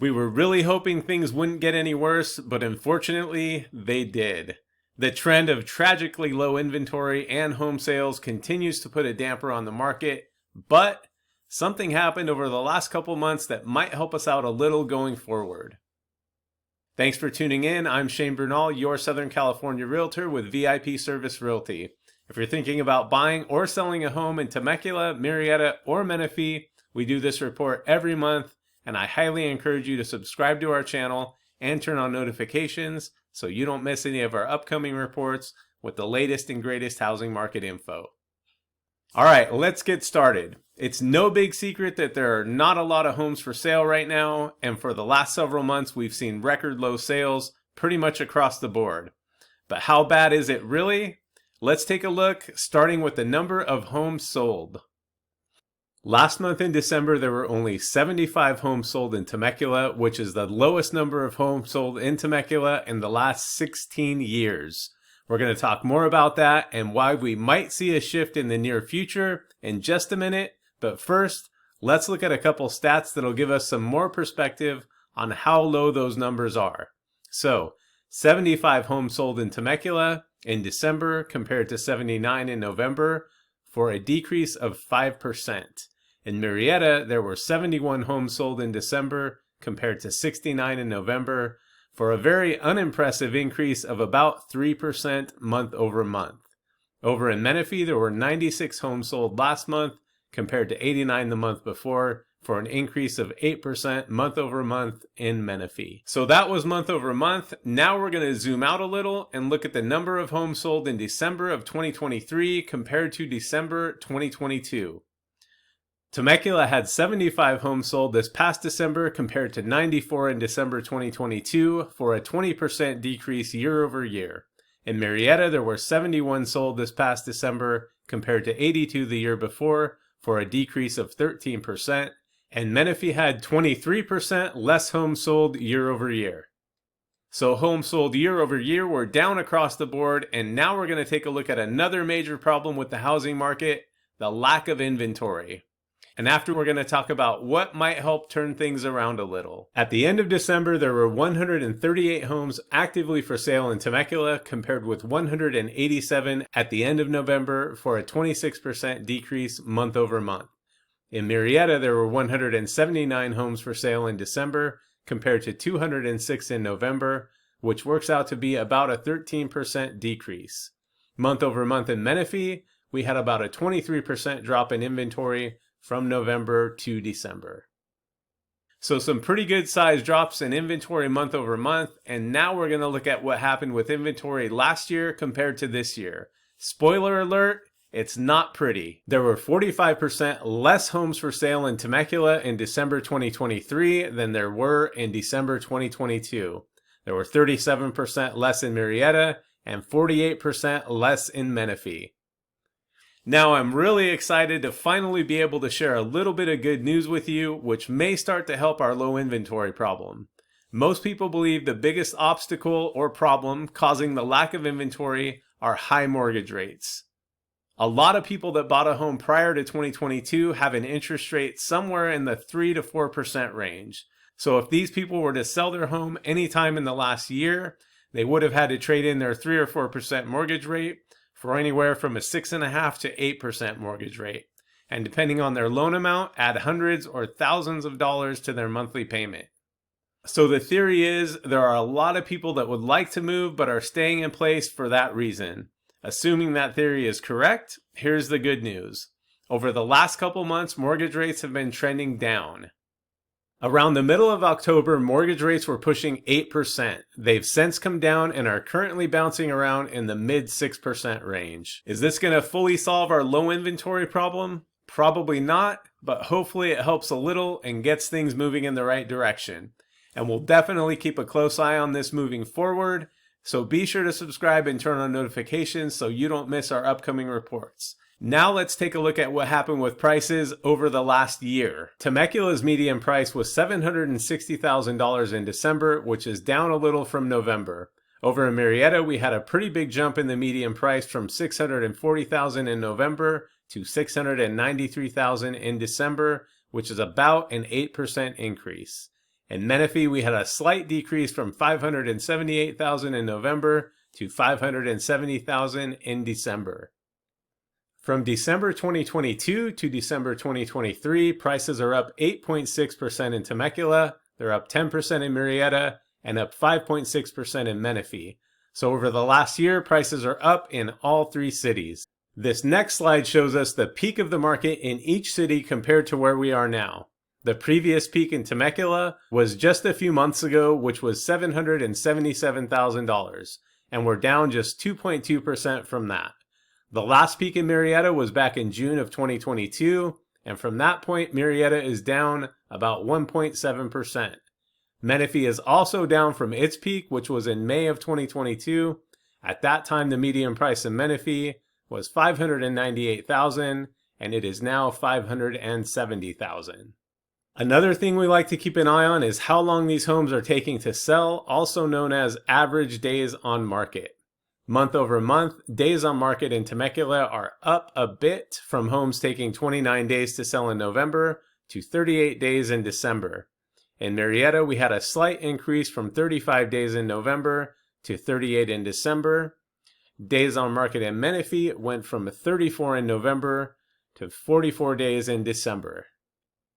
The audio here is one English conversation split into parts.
We were really hoping things wouldn't get any worse, but unfortunately, they did. The trend of tragically low inventory and home sales continues to put a damper on the market, but something happened over the last couple months that might help us out a little going forward. Thanks for tuning in. I'm Shane Bernal, your Southern California realtor with VIP Service Realty. If you're thinking about buying or selling a home in Temecula, Murrieta, or Menifee, we do this report every month, and I highly encourage you to subscribe to our channel and turn on notifications so you don't miss any of our upcoming reports with the latest and greatest housing market info. All right, let's get started. It's no big secret that there are not a lot of homes for sale right now, and for the last several months we've seen record low sales pretty much across the board. But how bad is it really? Let's take a look, starting with the number of homes sold. Last month in December, there were only 75 homes sold in Temecula, which is the lowest number of homes sold in Temecula in the last 16 years. We're going to talk more about that and why we might see a shift in the near future in just a minute. But first, let's look at a couple stats that'll give us some more perspective on how low those numbers are. So, 75 homes sold in Temecula in December compared to 79 in November for a decrease of 5%. In Murrieta, there were 71 homes sold in December compared to 69 in November for a very unimpressive increase of about 3% month over month. Over in Menifee, there were 96 homes sold last month compared to 89 the month before for an increase of 8% month over month in Menifee. So that was month over month. Now we're going to zoom out a little and look at the number of homes sold in December of 2023 compared to December 2022. Temecula had 75 homes sold this past December compared to 94 in December 2022 for a 20% decrease year over year. In Murrieta, there were 71 sold this past December compared to 82 the year before for a decrease of 13%. And Menifee had 23% less homes sold year over year. So homes sold year over year were down across the board, and now we're going to take a look at another major problem with the housing market, the lack of inventory. And after, we're going to talk about what might help turn things around a little. At the end of December, there were 138 homes actively for sale in Temecula compared with 187 at the end of November for a 26% decrease month over month. In Murrieta, there were 179 homes for sale in December compared to 206 in November, which works out to be about a 13% decrease. Month over month in Menifee, we had about a 23% drop in inventory from November to December. So some pretty good size drops in inventory month over month, and now we're going to look at what happened with inventory last year compared to this year. Spoiler alert, it's not pretty. There were 45% less homes for sale in Temecula in December 2023 than there were in December 2022. There were 37% less in Murrieta and 48% less in Menifee. Now I'm really excited to finally be able to share a little bit of good news with you, which may start to help our low inventory problem. Most people believe the biggest obstacle or problem causing the lack of inventory are high mortgage rates. A lot of people that bought a home prior to 2022 have an interest rate somewhere in the 3 to 4% range. So if these people were to sell their home anytime in the last year, they would have had to trade in their 3 or 4% mortgage rate for anywhere from a 6.5% to 8% mortgage rate. And depending on their loan amount, add hundreds or thousands of dollars to their monthly payment. So the theory is there are a lot of people that would like to move but are staying in place for that reason. Assuming that theory is correct, here's the good news. Over the last couple months, mortgage rates have been trending down. Around the middle of October, mortgage rates were pushing 8%. They've since come down and are currently bouncing around in the mid 6% range. Is this going to fully solve our low inventory problem? Probably not, but hopefully it helps a little and gets things moving in the right direction. And we'll definitely keep a close eye on this moving forward. So be sure to subscribe and turn on notifications so you don't miss our upcoming reports. Now let's take a look at what happened with prices over the last year. Temecula's median price was $760,000 in December, which is down a little from November. Over in Murrieta, we had a pretty big jump in the median price from $640,000 in November to $693,000 in December, which is about an 8% increase. In Menifee, we had a slight decrease from 578,000 in November to 570,000 in December. From December 2022 to December 2023, prices are up 8.6% in Temecula, they're up 10% in Murrieta, and up 5.6% in Menifee. So over the last year, prices are up in all three cities. This next slide shows us the peak of the market in each city compared to where we are now. The previous peak in Temecula was just a few months ago, which was $777,000, and we're down just 2.2% from that. The last peak in Murrieta was back in June of 2022, and from that point, Murrieta is down about 1.7%. Menifee is also down from its peak, which was in May of 2022. At that time, the median price in Menifee was $598,000, and it is now $570,000. Another thing we like to keep an eye on is how long these homes are taking to sell, also known as average days on market. Month over month, days on market in Temecula are up a bit from homes taking 29 days to sell in November to 38 days in December. In Murrieta, we had a slight increase from 35 days in November to 38 in December. Days on market in Menifee went from 34 in November to 44 days in December.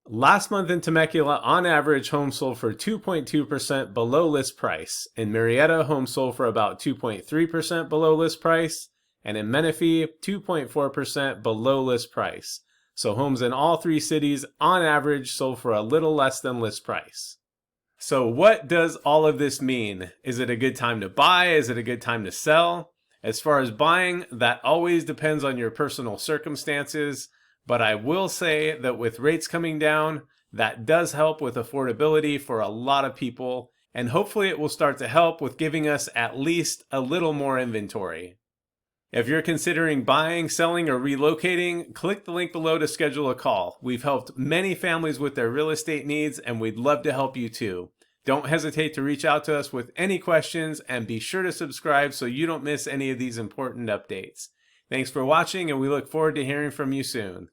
Last month in Temecula, on average, homes sold for 2.2% below list price. In Murrieta, homes sold for about 2.3% below list price. And in Menifee, 2.4% below list price. So homes in all three cities, on average, sold for a little less than list price. So what does all of this mean? Is it a good time to buy? Is it a good time to sell? As far as buying, that always depends on your personal circumstances. But I will say that with rates coming down, that does help with affordability for a lot of people. And hopefully it will start to help with giving us at least a little more inventory. If you're considering buying, selling, or relocating, click the link below to schedule a call. We've helped many families with their real estate needs, and we'd love to help you too. Don't hesitate to reach out to us with any questions, and be sure to subscribe so you don't miss any of these important updates. Thanks for watching, and we look forward to hearing from you soon.